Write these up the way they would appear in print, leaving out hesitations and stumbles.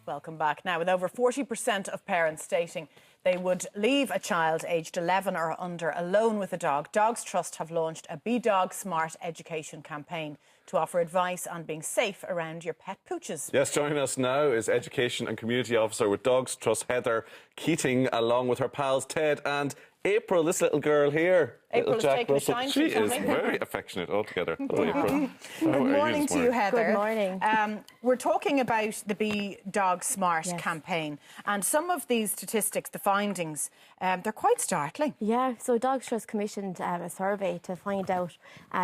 Welcome back. Now, with over 40% of parents stating they would leave a child aged 11 or under alone with a dog, Dogs Trust have launched a Be Dog Smart education campaign to offer advice on being safe around your pet pooches. Yes, joining us now is Education and Community Officer with Dogs Trust, Heather Keating, along with her pals Ted and April, this little girl here. April is taking a shine. She is very affectionate altogether. Hello, April. Good morning to you, Heather. Good morning. We're talking about the Be Dog Smart campaign, and some of these statistics, the findings, they're quite startling. Yeah, so Dogs Trust commissioned a survey to find out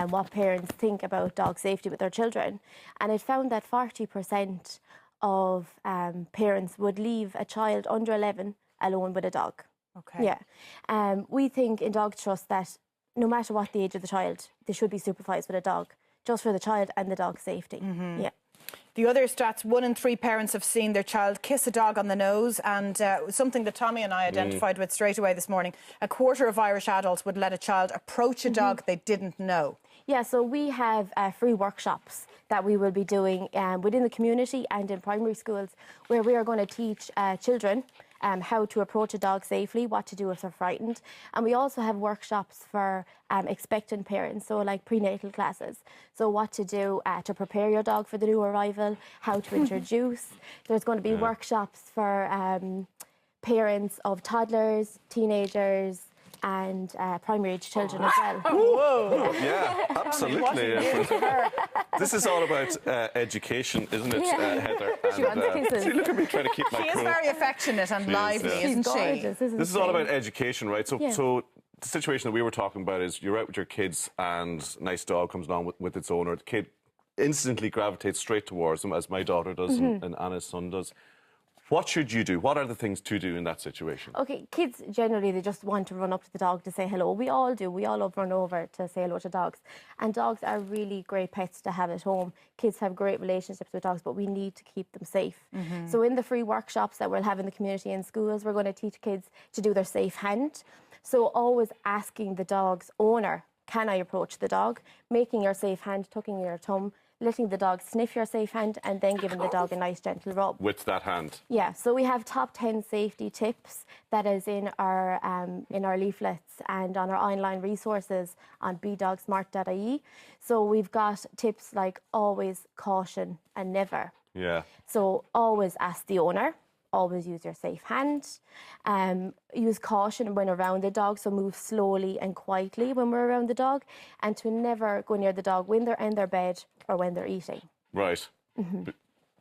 what parents think about dog safety with their children, and it found that 40% of parents would leave a child under 11 alone with a dog. Okay. Yeah. We think in Dog Trust that no matter what the age of the child, they should be supervised with a dog, just for the child and the dog's safety. Yeah. The other stats, 1 in 3 parents have seen their child kiss a dog on the nose, and something that Tommy and I identified with straight away this morning, a quarter of Irish adults would let a child approach a dog they didn't know. Yeah, so we have free workshops that we will be doing within the community and in primary schools, where we are going to teach children how to approach a dog safely, what to do if they're frightened. And we also have workshops for expectant parents, so like prenatal classes. So what to do to prepare your dog for the new arrival, how to introduce. There's going to be workshops for parents of toddlers, teenagers, and primary age children as well. Whoa! Yeah, absolutely. This is all about education, isn't it, Heather? She wants kisses. See, look at me trying to keep my cool. She is very affectionate and lively, isn't she? Gorgeous, isn't This is all about education, right? So the situation that we were talking about is you're out with your kids and a nice dog comes along with its owner. The kid instantly gravitates straight towards them, as my daughter does and Anna's son does. What should you do? What are the things to do in that situation? Okay, kids generally, they just want to run up to the dog to say hello. We all do. We all love run over to say hello to dogs. And dogs are really great pets to have at home. Kids have great relationships with dogs, but we need to keep them safe. So in the free workshops that we'll have in the community and schools, we're going to teach kids to do their safe hand. So always asking the dog's owner, can I approach the dog? Making your safe hand, tucking your thumb, letting the dog sniff your safe hand, and then giving the dog a nice gentle rub. With that hand? Yeah, so we have top 10 safety tips that is in our leaflets and on our online resources on bedogsmart.ie. So we've got tips like always, caution and never. Yeah. So always ask the owner. Always use your safe hand. Use caution when around the dog, so move slowly and quietly when we're around the dog, and to never go near the dog when they're in their bed or when they're eating. Right.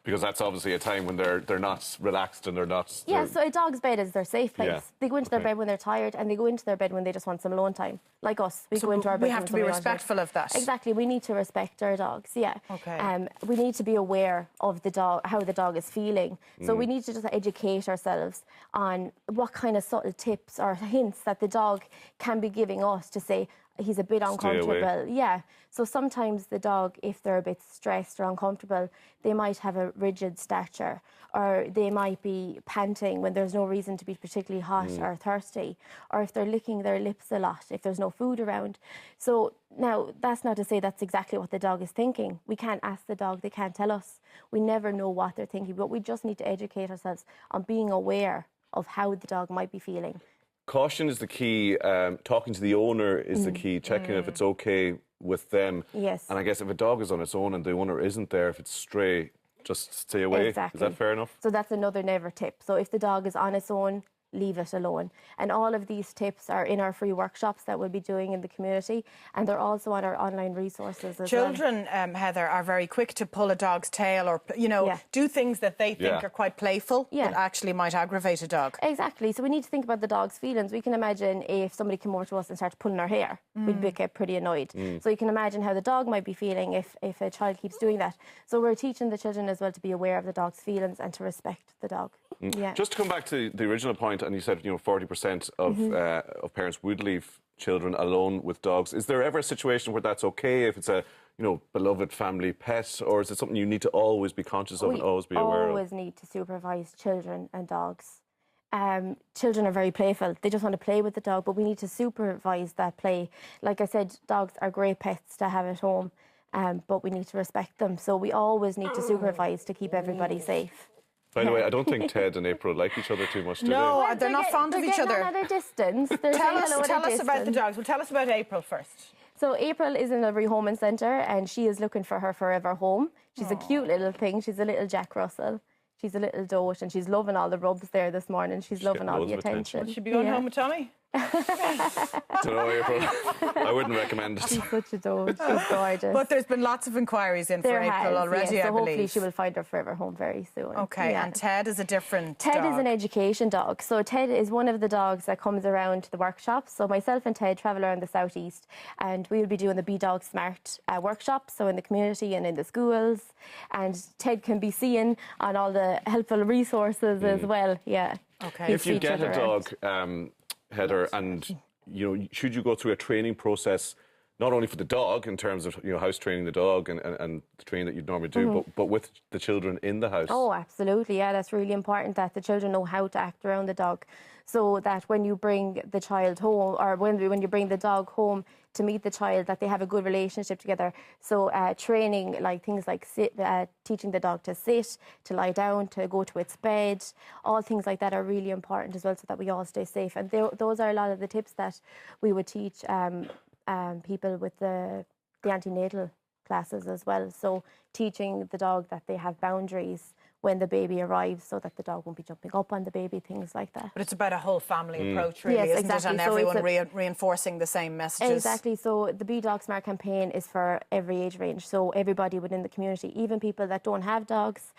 Because that's obviously a time when they're not relaxed and they're not... Yeah, so a dog's bed is their safe place. Yeah. They go into their bed when they're tired, and they go into their bed when they just want some alone time. Like us, we go into our bed. We have to be respectful of that. Exactly, we need to respect our dogs, yeah. Okay. We need to be aware of the dog, how the dog is feeling. So we need to just educate ourselves on what kind of subtle tips or hints that the dog can be giving us to say, he's a bit uncomfortable. Yeah. So sometimes the dog, if they're a bit stressed or uncomfortable, they might have a rigid stature, or they might be panting when there's no reason to be particularly hot or thirsty, or if they're licking their lips a lot, if there's no food around. So now, that's not to say that's exactly what the dog is thinking. We can't ask the dog, they can't tell us. We never know what they're thinking, but we just need to educate ourselves on being aware of how the dog might be feeling. Caution is the key. Talking to the owner is the key. Checking if it's okay with them. Yes. And I guess if a dog is on its own and the owner isn't there, if it's stray, just stay away. Exactly. Is that fair enough? So that's another never tip. So if the dog is on its own, leave it alone. And all of these tips are in our free workshops that we'll be doing in the community, and they're also on our online resources as Children, Heather, are very quick to pull a dog's tail or, do things that they think are quite playful that actually might aggravate a dog. Exactly. So we need to think about the dog's feelings. We can imagine if somebody came over to us and started pulling our hair, we'd get pretty annoyed. So you can imagine how the dog might be feeling if a child keeps doing that. So we're teaching the children as well to be aware of the dog's feelings and to respect the dog. Yeah. Just to come back to the original point, and you said 40% of parents would leave children alone with dogs. Is there ever a situation where that's okay if it's a beloved family pet, or is it something you need to always be conscious of and always be aware of? We always need to supervise children and dogs. Children are very playful. They just want to play with the dog, but we need to supervise that play. Like I said, dogs are great pets to have at home, but we need to respect them. So we always need to supervise to keep everybody safe. By the way, I don't think Ted and April like each other too much, do No, they? they're not fond of each other. At a distance. Tell us about the dogs. Well, tell us about April first. So April is in a rehoming centre and she is looking for her forever home. She's a cute little thing. She's a little Jack Russell. She's a little dote and she's loving all the rubs there this morning. She's loving all the attention. Will she be going home with Tommy? Don't know, April. I wouldn't recommend it. She's such a dote. She's gorgeous. But there's been lots of inquiries in for April already, yes, so I believe. hopefully she will find her forever home very soon. Okay, and Ted is a different dog. Ted is an education dog. So Ted is one of the dogs that comes around to the workshops. So myself and Ted travel around the southeast and we'll be doing the Be Dog Smart workshops, so in the community and in the schools. And Ted can be seen on all the helpful resources as well. Yeah. Okay. If you get a dog, Heather, and should you go through a training process, not only for the dog in terms of house training the dog and the training that you'd normally do, but with the children in the house? Oh, absolutely. Yeah, that's really important that the children know how to act around the dog, so that when you bring the child home, or when you bring the dog home to meet the child, that they have a good relationship together. So training, like things like teaching the dog to sit, to lie down, to go to its bed, all things like that are really important as well, so that we all stay safe. And those are a lot of the tips that we would teach people with the antenatal classes as well. So teaching the dog that they have boundaries when the baby arrives, so that the dog won't be jumping up on the baby, things like that. But it's about a whole family approach, really, Yes, isn't exactly. it? And So everyone reinforcing the same messages. Exactly. So the Be Dog Smart campaign is for every age range. So everybody within the community, even people that don't have dogs,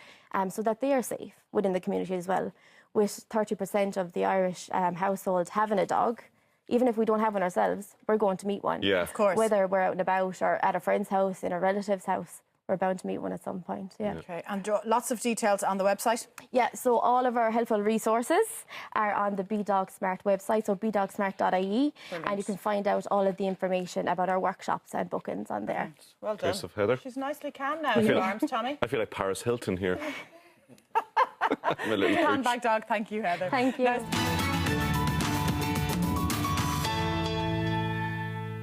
so that they are safe within the community as well. With 30% of the Irish households having a dog, even if we don't have one ourselves, we're going to meet one. Yeah, of course. Whether we're out and about or at a friend's house, in a relative's house, we're bound to meet one at some point. Yeah. Okay, and lots of details on the website? Yeah, so all of our helpful resources are on the Be Dog Smart website, so bedogsmart.ie, and you can find out all of the information about our workshops and bookings on there. Well done. Of Heather. She's nicely calm now in your arms, Tommy. I feel like Paris Hilton here. I'm a little Handbag dog, thank you, Heather. Thank you.